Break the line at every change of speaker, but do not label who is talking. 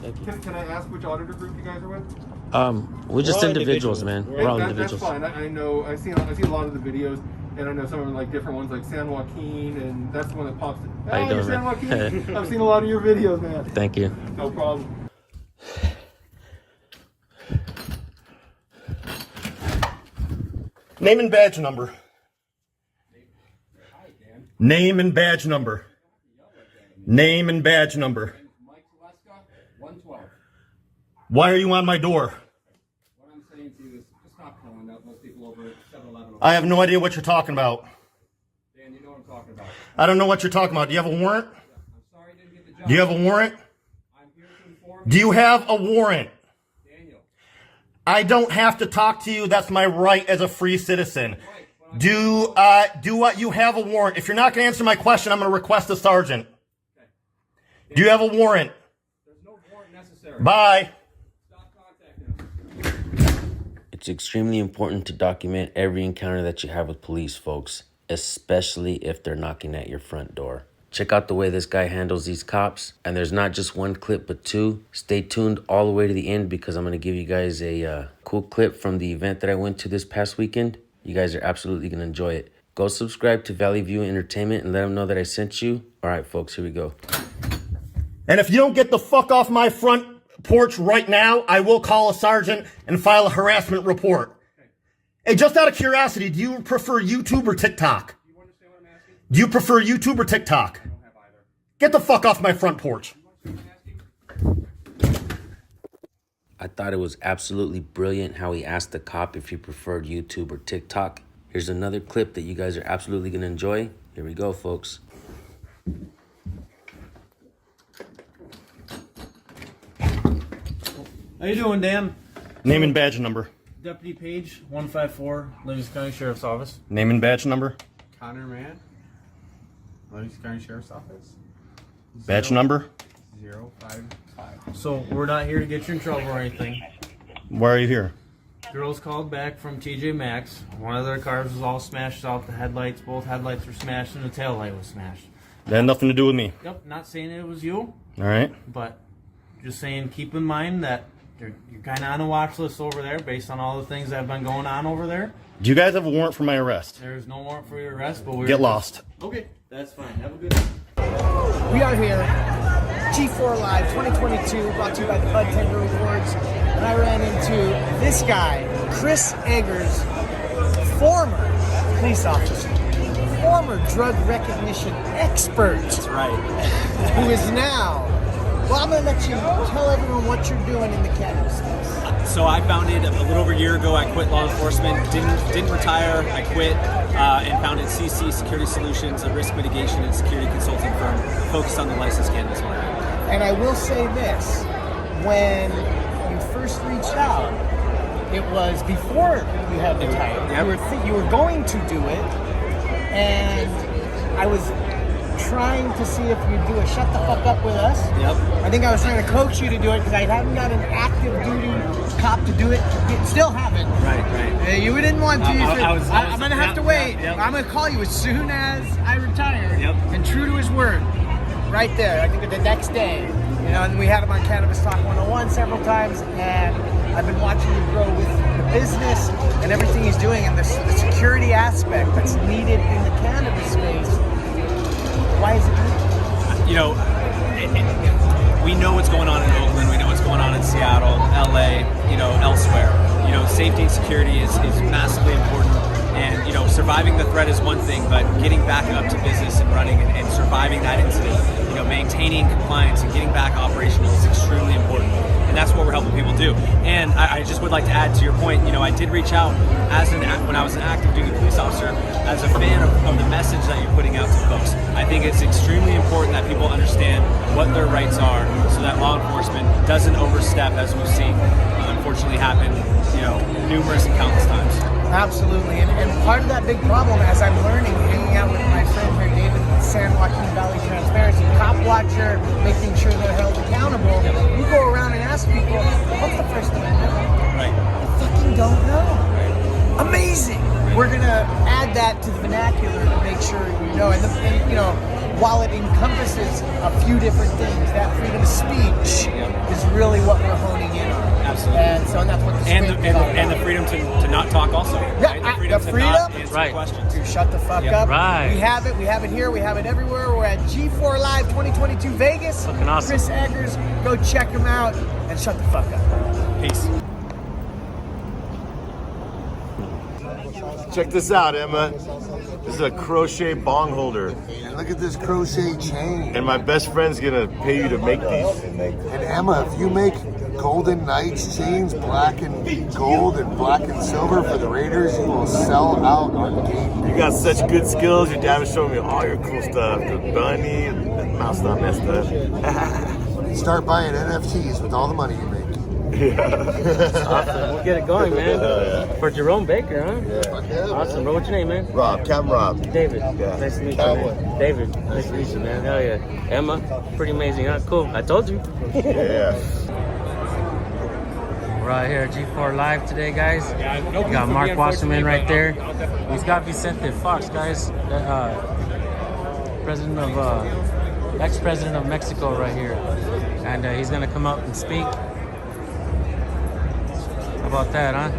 Thank you.
Can I ask which auditor group you guys are with?
We're just individuals, man. We're all
That's
individuals.
fine. I know. I see a lot of the videos, and I know some of them like different ones, like San Joaquin, and that's the one that pops.
How you doing,
San
man?
Joaquin. I've seen a lot of your videos, man.
Thank you.
No problem.
Name and badge number. Name and badge number. Name and badge number.
Mike Teleska, 112.
Why are you on my door?
What I'm saying to you is just stop calling out those people over at 7-Eleven.
I have no idea what you're talking about.
Dan, you know what I'm talking about.
I don't know what you're talking about. Do you have a warrant?
I'm sorry you didn't get the job.
Do you have a warrant?
I'm here to inform
Do you have a warrant?
Daniel.
I don't have to talk to you. That's my right as a free citizen. Do what you have a warrant. If you're not going to answer my question, I'm going to request a sergeant. Do you have a warrant?
There's no warrant necessary.
Bye.
Stop contacting him.
It's extremely important to document every encounter that you have with police, folks, especially if they're knocking at your front door. Check out the way this guy handles these cops. And there's not just one clip, but two. Stay tuned all the way to the end because I'm going to give you guys a cool clip from the event that I went to this past weekend. You guys are absolutely going to enjoy it. Go subscribe to Valley View Entertainment and let them know that I sent you. All right, folks, here we go.
And if you don't get the fuck off my front porch right now, I will call a sergeant and file a harassment report. Hey, just out of curiosity, do you prefer YouTube or TikTok?
You understand what I'm asking?
Do you prefer YouTube or TikTok?
I don't have either.
Get the fuck off my front porch.
You understand what I'm asking?
I thought it was absolutely brilliant how he asked the cop if he preferred YouTube or TikTok. Here's another clip that you guys are absolutely going to enjoy. Here we go, folks.
How you doing, Dan?
Name and badge number.
Deputy Page, 154, Livingston County Sheriff's Office.
Name and badge number.
Connor Mann, Livingston County Sheriff's Office.
Badge number.
055.
So we're not here to get you in trouble or anything.
Why are you here?
Girls called back from TJ Maxx. One of their cars was all smashed out. The headlights, both headlights were smashed, and the tail light was smashed.
That had nothing to do with me.
Yep, not saying it was you,
All right.
but just saying keep in mind that you're kind of on a watch list over there based on all the things that have been going on over there.
Do you guys have a warrant for my arrest?
There's no warrant for your arrest, but we're
Get lost.
Okay, that's fine. Have a good day.
We are here, G4 Live 2022, brought to you by the Bud Tender Awards, and I ran into this guy, Chris Eggers, former police officer, former drug recognition expert. That's right. Who is now, well, I'm going to let you tell everyone what you're doing in the cannabis space.
So I founded a little over a year ago. I quit law enforcement, didn't retire. I quit and founded CC Security Solutions, a risk mitigation and security consulting firm focused on the licensed cannabis market.
And I will say this, when you first reached out, it was before you had the title.
Yep.
You were going to do it, and I was trying to see if you'd do a shut the fuck up with us.
Yep.
I think I was trying to coach you to do it because I hadn't got an active duty cop to do it. Still haven't.
Right.
You didn't want to.
I
I'm going to have to wait.
Yep.
I'm going to call you as soon as I retire.
Yep.
And true to his word, right there, I think the next day. You know, and we had him on Cannabis Talk 101 several times, and I've been watching you grow with the business and everything he's doing, and the security aspect that's needed in the cannabis space. Why is it needed?
You know, we know what's going on in Oakland. We know what's going on in Seattle, LA, elsewhere. Safety and security is massively important. And, surviving the threat is one thing, but getting back up to business and running and surviving that incident, maintaining compliance and getting back operational is extremely important. And that's what we're helping people do. And I just would like to add to your point, I did reach out when I was an active duty police officer as a fan of the message that you're putting out to folks. I think it's extremely important that people understand what their rights are so that law enforcement doesn't overstep, as we've seen unfortunately happen, numerous and countless times.
Absolutely, and part of that big problem, as I'm learning, hanging out with my friend here, David, with San Joaquin Valley Transparency, cop watcher, making sure they're held accountable. You go around and ask people, what's the first thing?
Right.
I fucking don't know. Amazing. We're gonna add that to the vernacular to make sure you know. And while it encompasses a few different things, that freedom of speech is really what we're honing in on.
Absolutely.
And so that's what the
And
space is all
and the
about.
freedom to not talk also.
Yeah,
right?
the
to not
freedom?
answer
Right.
questions.
to shut the fuck
Yep.
up.
Right.
We have it here, we have it everywhere. We're at G4 Live 2022 Vegas.
Fucking awesome.
Chris Eggers, go check him out and shut the fuck up.
Peace.
Check this out, Emma. This is a crochet bong holder.
And look at this crochet chain.
And my best friend's gonna pay you to make these.
And Emma, if you make Golden Knights chains, black and gold and black and silver for the Raiders, you will sell out on game.
You got such good skills. Your dad was showing me all your cool stuff. The bunny, the mouse not messed up.
Start buying NFTs with all the money you make.
Awesome. We'll get it going, man. For Jerome Baker, huh? Awesome, bro. What's your name, man?
Rob, Captain Rob.
David.
Yeah.
Nice to meet you, man. David. Nice to meet you, man. Hell yeah. Emma. Pretty amazing, huh? Cool. I told you.
Yeah.
We're out here at G4 Live today, guys. We got Mark Wasserman right there. He's got Vicente Fox, guys. President of, ex-president of Mexico right here. And he's gonna come up and speak. How about that, huh?